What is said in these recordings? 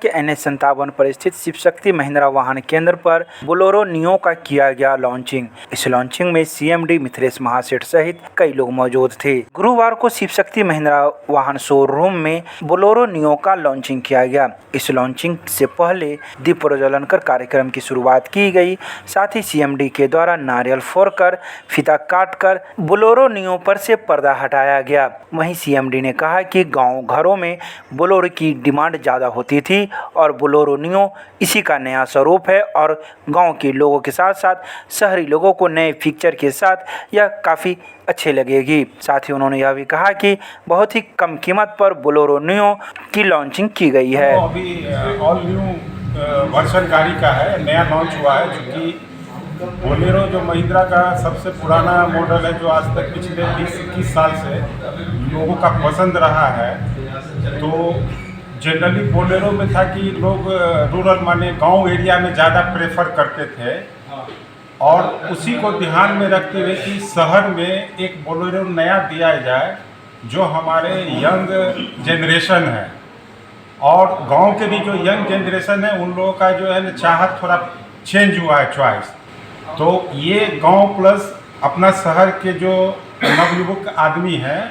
के NH57 पर स्थित शिव शक्ति महिंद्रा वाहन केंद्र पर बोलेरो नियो का किया गया लॉन्चिंग। इस लॉन्चिंग में CMD मिथिलेश महासेठ सहित कई लोग मौजूद थे। गुरुवार को शिव शक्ति महिंद्रा वाहन शोरूम में बोलेरो नियो का लॉन्चिंग किया गया। इस लॉन्चिंग से पहले दीप प्रज्वलन कर कार्यक्रम की शुरुआत की गई। साथ ही CMD के द्वारा नारियल फोड़कर फीता काटकर बोलेरो नियो पर से पर्दा हटाया गया। वहीं CMD ने कहा कि गांव घरों में बोलेरो की डिमांड ज़्यादा होती थी और बोलेरो नियो इसी का नया स्वरूप है और गांव के लोगों के साथ साथ शहरी लोगों को नए फीचर के साथ यह काफ़ी अच्छे लगेगी। साथ ही उन्होंने यह भी कहा कि बहुत ही कम कीमत पर बोलेरो नियो की लॉन्चिंग की गई है। तो अभी ऑल न्यू वर्जन गाड़ी का है, नया लॉन्च हुआ है। चूँकि बोलेरो जो महिंद्रा का सबसे पुराना मॉडल है, जो आज तक पिछले 20-21 साल से लोगों का पसंद रहा है, तो जनरली बोलेरो में था कि लोग रूरल माने गांव एरिया में ज़्यादा प्रेफर करते थे और उसी को ध्यान में रखते हुए कि शहर में एक बोलेरो नया दिया जाए जो हमारे यंग जनरेशन है और गांव के भी जो यंग जनरेशन है उन लोगों का जो है न चाहत थोड़ा चेंज हुआ है चॉइस। तो ये गांव प्लस अपना शहर के जो नवयुवक आदमी हैं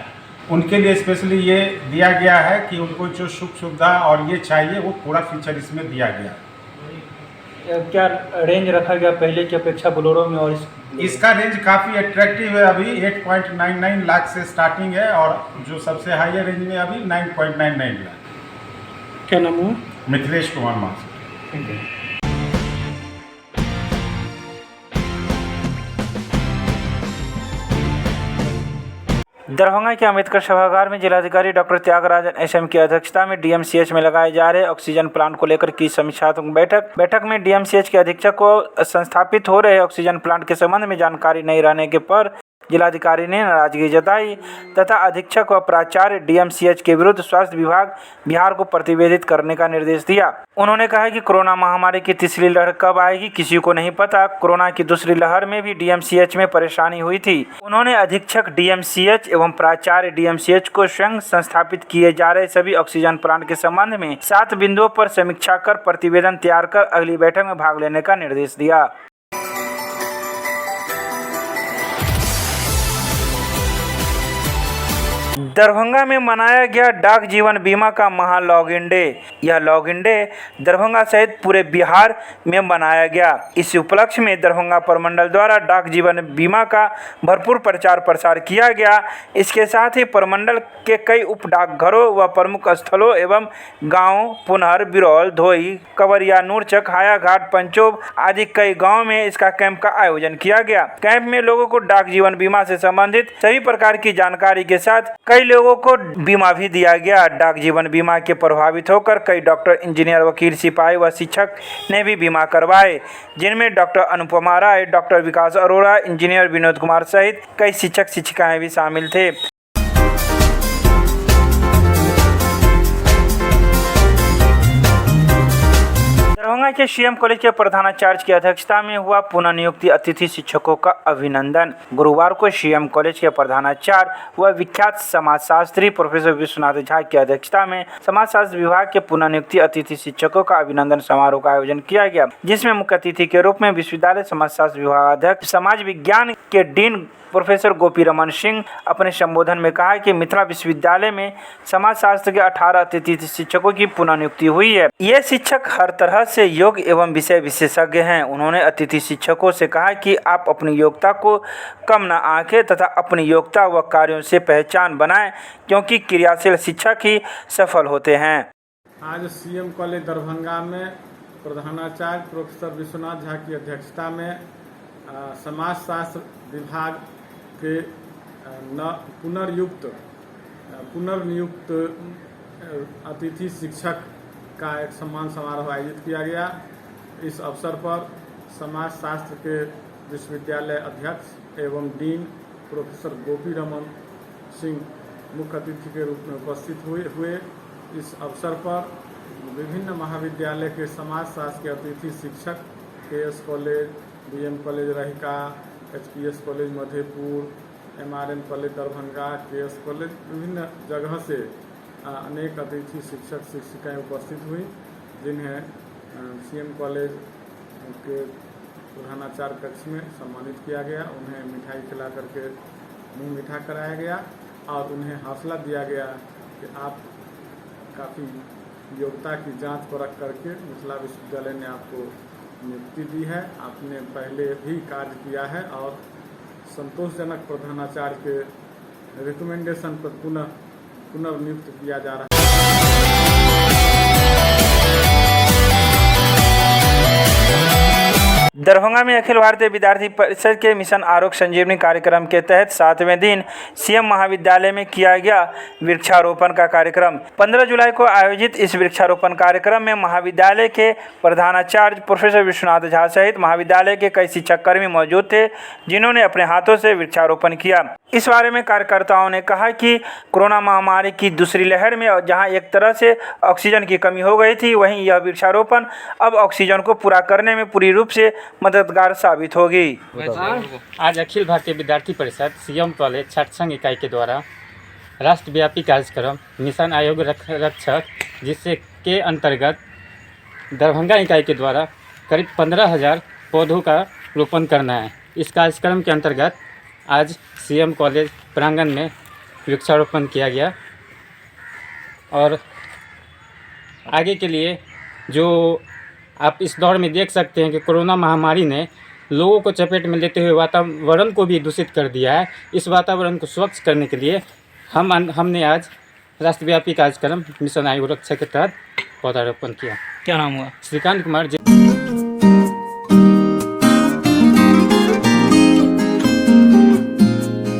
उनके लिए स्पेशली ये दिया गया है कि उनको जो सुख सुविधा और ये चाहिए वो पूरा फीचर इसमें दिया गया। क्या रेंज रखा गया पहले की अपेक्षा बोलेरो में? और इसका रेंज काफ़ी अट्रैक्टिव है। अभी 8.99 लाख से स्टार्टिंग है और जो सबसे हाई रेंज में अभी 9.99 लाख। क्या नाम है? मिथिलेश कुमार महासेठ। दरभंगा के अम्बेडकर सभागार में जिलाधिकारी डॉक्टर त्यागराजन SM की अध्यक्षता में DMCH में लगाए जा रहे ऑक्सीजन प्लांट को लेकर की समीक्षात्मक बैठक में DMCH के अधीक्षक को संस्थापित हो रहे ऑक्सीजन प्लांट के संबंध में जानकारी नहीं रहने के पर जिलाधिकारी ने नाराजगी जताई तथा अधीक्षक व प्राचार्य DMCH के विरुद्ध स्वास्थ्य विभाग बिहार को प्रतिवेदित करने का निर्देश दिया। उन्होंने कहा कि कोरोना महामारी की तीसरी लहर कब आएगी किसी को नहीं पता। कोरोना की दूसरी लहर में भी DMCH में परेशानी हुई थी। उन्होंने अधीक्षक DMCH एवं प्राचार्य DMCH को स्वयं संस्थापित किए जा रहे सभी ऑक्सीजन प्लांट के संबंध में 7 बिंदुओं पर समीक्षा कर प्रतिवेदन तैयार कर अगली बैठक में भाग लेने का निर्देश दिया। दरभंगा में मनाया गया डाक जीवन बीमा का महा लॉगिन डे। यह लॉगिन डे दरभंगा सहित पूरे बिहार में मनाया गया। इस उपलक्ष्य में दरभंगा प्रमंडल द्वारा डाक जीवन बीमा का भरपूर प्रचार प्रसार किया गया। इसके साथ ही प्रमंडल के कई उप डाकघरों व प्रमुख स्थलों एवं गाँव पुनहर, बिरौल, धोई, कवरिया, नूरचक, हायाघाट, पंचोब आदि कई गाँव में इसका कैंप का आयोजन किया गया। कैंप में लोगों को डाक जीवन बीमा से संबंधित सभी प्रकार की जानकारी के साथ कई लोगों को बीमा भी दिया गया। डाक जीवन बीमा के प्रभावित होकर कई डॉक्टर, इंजीनियर, वकील, सिपाही व शिक्षक ने भी बीमा करवाए, जिनमें डॉक्टर अनुपमा राय, डॉक्टर विकास अरोड़ा, इंजीनियर विनोद कुमार सहित कई शिक्षक शिक्षिकाएं भी शामिल थे। दरभंगा के CM कॉलेज के प्रधानाचार्य की अध्यक्षता में हुआ पुनः नियुक्ति अतिथि शिक्षकों का अभिनंदन। गुरुवार को CM कॉलेज के प्रधानाचार्य व विख्यात समाजशास्त्री प्रोफेसर विश्वनाथ झा की अध्यक्षता में समाजशास्त्र विभाग के पुनः नियुक्ति अतिथि शिक्षकों का अभिनंदन समारोह का आयोजन किया गया, जिसमें मुख्य अतिथि के रूप में विश्वविद्यालय समाजशास्त्र विभाग अध्यक्ष समाज विज्ञान के डीन प्रोफेसर गोपी रमन सिंह अपने संबोधन में कहा कि मिथिला विश्वविद्यालय में समाजशास्त्र के 18 अतिथि शिक्षकों की पुनः नियुक्ति हुई है। ये शिक्षक हर तरह से योग्य एवं विषय विशेषज्ञ हैं। उन्होंने अतिथि शिक्षकों से कहा कि आप अपनी योग्यता को कम न आंकें तथा अपनी योग्यता व कार्यों से पहचान बनाएं, क्योंकि क्रियाशील शिक्षक ही सफल होते हैं। आज CM कॉलेज दरभंगा में प्रधानाचार्य प्रोफेसर विश्वनाथ झा की अध्यक्षता में समाजशास्त्र विभाग के पुनर्नियुक्त अतिथि शिक्षक का एक सम्मान समारोह आयोजित किया गया। इस अवसर पर समाजशास्त्र के विश्वविद्यालय अध्यक्ष एवं डीन प्रोफेसर गोपी रमन सिंह मुख्य अतिथि के रूप में उपस्थित हुए। इस अवसर पर विभिन्न महाविद्यालय के समाजशास्त्र के अतिथि शिक्षक KS college, DM college Rahika, HPS college Madhepur, MRN college Darbhanga, KS college, विभिन्न जगह से अनेक अतिथि शिक्षक शिक्षिकाएं उपस्थित हुई। जिन्हें सीएम कॉलेज के प्रधानाचार्य कक्ष में सम्मानित किया गया। उन्हें मिठाई खिला करके मुँह मीठा कराया गया और उन्हें हौसला दिया गया कि आप काफ़ी योग्यता की जांच परख करके मिथिला विश्वविद्यालय ने आपको नियुक्ति दी है। आपने पहले भी कार्य किया है और संतोषजनक प्रधानाचार्य के रिकमेंडेशन पर पुनर्नियुक्त किया जा रहा है। दरभंगा में अखिल भारतीय विद्यार्थी परिषद के मिशन आरोग्य संजीवनी कार्यक्रम के तहत 7वें दिन सीएम महाविद्यालय में किया गया वृक्षारोपण का कार्यक्रम। 15 जुलाई को आयोजित इस वृक्षारोपण कार्यक्रम में महाविद्यालय के प्रधानाचार्य प्रोफेसर विश्वनाथ झा सहित महाविद्यालय के कई शिक्षककर्मी मौजूद थे, जिन्होंने अपने हाथों से वृक्षारोपण किया। इस बारे में कार्यकर्ताओं ने कहा कि कोरोना महामारी की दूसरी लहर में जहां एक तरह से ऑक्सीजन की कमी हो गई थी, वहीं यह वृक्षारोपण अब ऑक्सीजन को पूरा करने में पूरी रूप से मददगार साबित होगी। आज अखिल भारतीय विद्यार्थी परिषद सीएम कॉलेज छात्र संघ इकाई के द्वारा राष्ट्रव्यापी कार्यक्रम मिशन आयोग रक्षक, जिससे के अंतर्गत दरभंगा इकाई के द्वारा करीब 15,000 पौधों का रोपण करना है। इस कार्यक्रम के अंतर्गत आज सीएम कॉलेज प्रांगण में वृक्षारोपण किया गया और आगे के लिए जो आप इस दौर में देख सकते हैं कि कोरोना महामारी ने लोगों को चपेट में लेते हुए वातावरण को भी दूषित कर दिया है। इस वातावरण को स्वच्छ करने के लिए हमने आज राष्ट्रव्यापी कार्यक्रम मिशन आयोग रक्षा के तहत पौधारोपण किया। क्या नाम हुआ? श्रीकांत कुमार जी।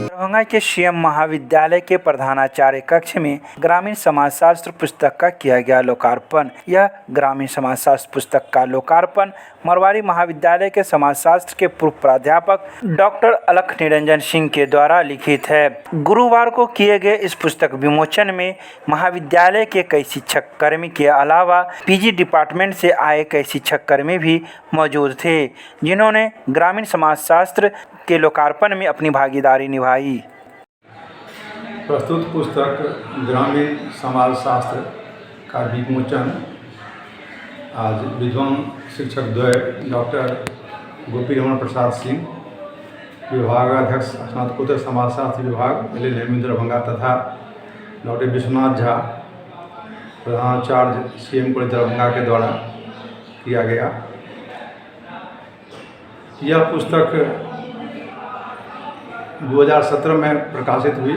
दरभंगा के सीएम महाविद्यालय के प्रधानाचार्य कक्ष में ग्रामीण समाजशास्त्र पुस्तक का किया गया लोकार्पण। यह ग्रामीण समाजशास्त्र पुस्तक का लोकार्पण मरवाड़ी महाविद्यालय के समाजशास्त्र के पूर्व प्राध्यापक डॉक्टर अलख निरंजन सिंह के द्वारा लिखित है। गुरुवार को किए गए इस पुस्तक विमोचन में महाविद्यालय के कई शिक्षक कर्मी के अलावा पीजी डिपार्टमेंट से आए कई शिक्षक कर्मी भी मौजूद थे, जिन्होंने ग्रामीण समाजशास्त्र के लोकार्पण में अपनी भागीदारी निभाई। प्रस्तुत पुस्तक ग्रामीण समाजशास्त्र का विमोचन आज विद्वान शिक्षक द्वय डॉक्टर गोपी रमन प्रसाद सिंह, विभागाध्यक्ष स्नातकोत्तर समाजशास्त्र विभाग LLM दरभंगा, तथा डॉक्टर विश्वनाथ झा, प्रधानाचार्य सीएम कॉलेज दरभंगा के द्वारा किया गया। यह पुस्तक 2017 में प्रकाशित हुई।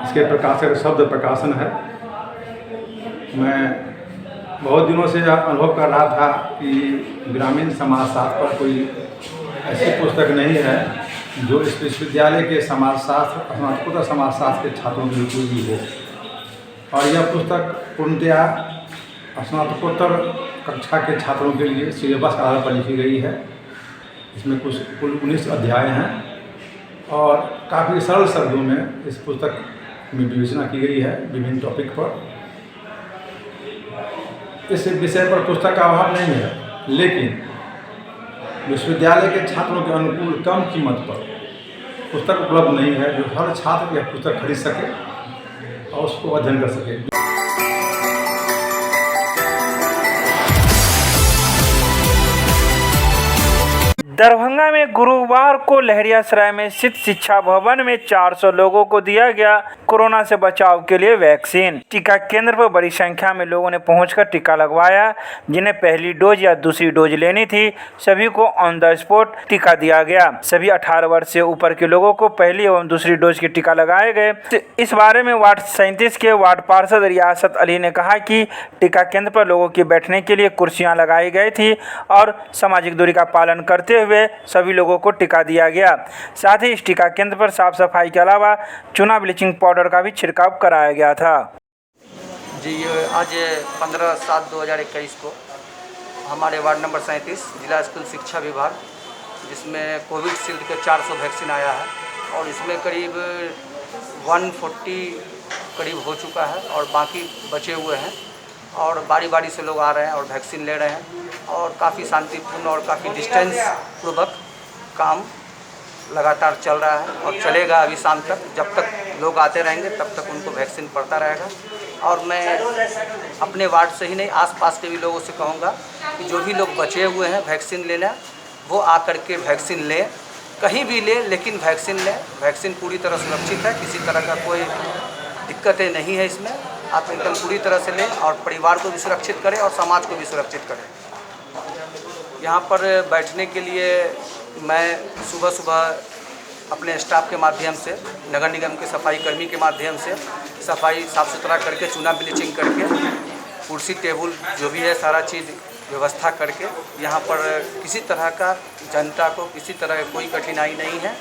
इसके प्रकाशक शब्द प्रकाशन है। मैं बहुत दिनों से अनुभव कर रहा था कि ग्रामीण समाजशास्त्र पर कोई ऐसी पुस्तक नहीं है जो इस विश्वविद्यालय के समाजशास्त्र स्नातकोत्तर समाजशास्त्र के छात्रों के लिए उपयोगी हो। और यह पुस्तक पूर्णतया स्नातकोत्तर कक्षा के छात्रों के लिए सिलेबस आधार पर लिखी गई है। इसमें कुल 19 अध्याय हैं और काफ़ी सरल शब्दों में इस पुस्तक में विवेचना की गई है विभिन्न टॉपिक पर। इस विषय पर पुस्तक का अभाव नहीं है, लेकिन विश्वविद्यालय के छात्रों के अनुकूल कम कीमत पर पुस्तक उपलब्ध नहीं है जो हर छात्र यह पुस्तक खरीद सके और उसको अध्ययन कर सके। दरभंगा में गुरुवार को लहरियासराय में स्थित शिक्षा भवन में 400 लोगों को दिया गया कोरोना से बचाव के लिए वैक्सीन। टीका केंद्र पर बड़ी संख्या में लोगों ने पहुंचकर टीका लगवाया। जिन्हें पहली डोज या दूसरी डोज लेनी थी, सभी को ऑन द स्पॉट टीका दिया गया। सभी 18 वर्ष से ऊपर के लोगों को पहली एवं दूसरी डोज के टीका लगाए गए। इस बारे में वार्ड 37 के वार्ड पार्षद रियासत अली ने कहा कि टीका केंद्र पर लोगों के बैठने के लिए कुर्सियां लगाई गई थी और सामाजिक दूरी का पालन करते हुए सभी लोगों को टीका दिया गया। साथ ही इस टीका केंद्र पर साफ सफाई के अलावा चूना ब्लीचिंग पाउडर का भी छिड़काव कराया गया था। जी, आज 15/7/2021 को हमारे वार्ड नंबर 37 जिला स्कूल शिक्षा विभाग, जिसमें कोविशील्ड के 400 वैक्सीन आया है और इसमें करीब 140 करीब हो चुका है और बाकी बचे हुए हैं और बारी बारी से लोग आ रहे हैं और वैक्सीन ले रहे हैं और काफ़ी शांतिपूर्ण और काफ़ी डिस्टेंस पूर्वक काम लगातार चल रहा है और चलेगा अभी शाम तक, जब तक लोग आते रहेंगे तब तक उनको वैक्सीन पड़ता रहेगा। और मैं अपने वार्ड से ही नहीं, आसपास के भी लोगों से कहूँगा कि जो भी लोग बचे हुए हैं वैक्सीन लेना, वो आकर के वैक्सीन लें, कहीं भी लें लेकिन वैक्सीन लें। वैक्सीन पूरी तरह सुरक्षित है, किसी तरह का कोई दिक्कतें नहीं है इसमें। आप एकदम पूरी तरह से लें और परिवार को भी सुरक्षित करें और समाज को भी सुरक्षित करें। यहाँ पर बैठने के लिए मैं सुबह सुबह अपने स्टाफ के माध्यम से, नगर निगम के सफाई कर्मी के माध्यम से सफाई साफ़ सुथरा करके, चूना ब्लीचिंग करके, कुर्सी टेबल जो भी है सारा चीज़ व्यवस्था करके, यहाँ पर किसी तरह का जनता को किसी तरह की कोई कठिनाई नहीं है।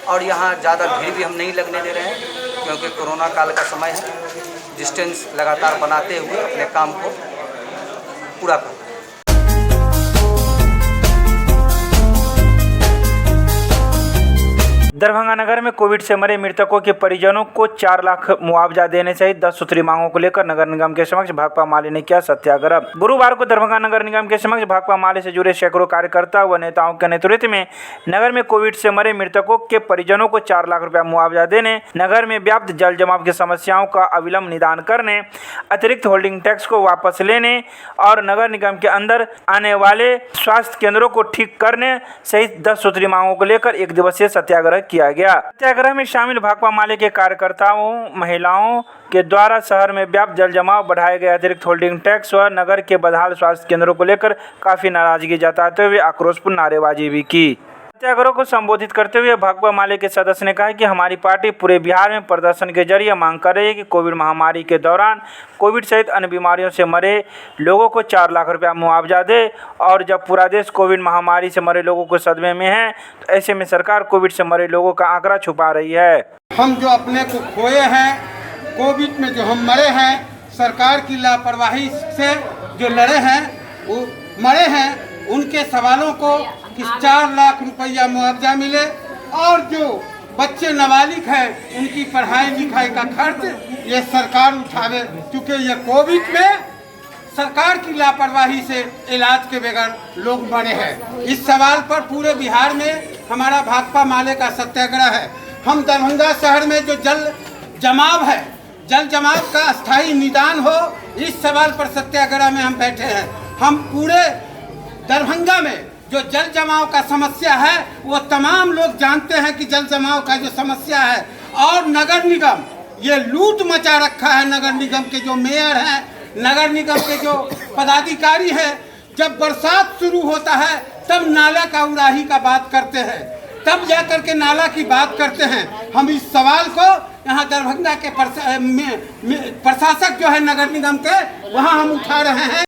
और यहाँ ज़्यादा भीड़ भी हम नहीं लगने दे रहे हैं क्योंकि कोरोना काल का समय है। डिस्टेंस लगातार बनाते हुए अपने काम को पूरा कर। दरभंगा नगर में कोविड से मरे मृतकों के परिजनों को 4 लाख मुआवजा देने सहित 10 सूत्री मांगों को लेकर नगर निगम के समक्ष भाकपा माले ने किया सत्याग्रह। गुरुवार को दरभंगा नगर निगम के समक्ष भाकपा माले से जुड़े सैकड़ों कार्यकर्ता व नेताओं के नेतृत्व में नगर में कोविड से मरे मृतकों के परिजनों को 4 लाख रुपया मुआवजा देने, नगर में व्याप्त जल जमाव की समस्याओं का अविलंब निदान करने, अतिरिक्त होल्डिंग टैक्स को वापस लेने और नगर निगम के अंदर आने वाले स्वास्थ्य केंद्रों को ठीक करने सहित 10 सूत्री मांगों को लेकर 1 दिवसीय सत्याग्रह किया गया। सत्याग्रह में शामिल भाकपा माले के कार्यकर्ताओं, महिलाओं के द्वारा शहर में व्याप्त जल जमाव, बढ़ाए गए अतिरिक्त होल्डिंग टैक्स व नगर के बदहाल स्वास्थ्य केंद्रों को लेकर काफी नाराजगी जताते हुए आक्रोशपूर्ण नारेबाजी भी की। सत्याग्रह को संबोधित करते हुए भाकपा माले के सदस्य ने कहा कि हमारी पार्टी पूरे बिहार में प्रदर्शन के जरिए मांग कर रही है कि कोविड महामारी के दौरान कोविड सहित अन्य बीमारियों से मरे लोगों को 4 लाख रुपया मुआवजा दे। और जब पूरा देश कोविड महामारी से मरे लोगों को सदमे में है, तो ऐसे में सरकार कोविड से मरे लोगों का आंकड़ा छुपा रही है। हम जो अपने को खोए हैं, कोविड में जो हम मरे हैं, सरकार की लापरवाही से जो लड़े हैं, वो मरे हैं, उनके सवालों को कि 4 लाख रुपया मुआवजा मिले और जो बच्चे नाबालिग हैं उनकी पढ़ाई लिखाई का खर्च ये सरकार उठावे, क्योंकि ये कोविड में सरकार की लापरवाही से इलाज के बगैर लोग मरे हैं। इस सवाल पर पूरे बिहार में हमारा भाकपा माले का सत्याग्रह है। हम दरभंगा शहर में जो जल जमाव है, जल जमाव का स्थायी निदान हो, इस सवाल पर सत्याग्रह में हम बैठे हैं। हम पूरे दरभंगा में जो जल जमाव का समस्या है वो तमाम लोग जानते हैं कि जल जमाव का जो समस्या है, और नगर निगम ये लूट मचा रखा है। नगर निगम के जो मेयर हैं, नगर निगम के जो पदाधिकारी हैं, जब बरसात शुरू होता है तब नाला का उड़ाही का बात करते हैं, तब जाकर के नाला की बात करते हैं। हम इस सवाल को यहाँ दरभंगा के प्रशासक जो है नगर निगम के, वहाँ हम उठा रहे हैं।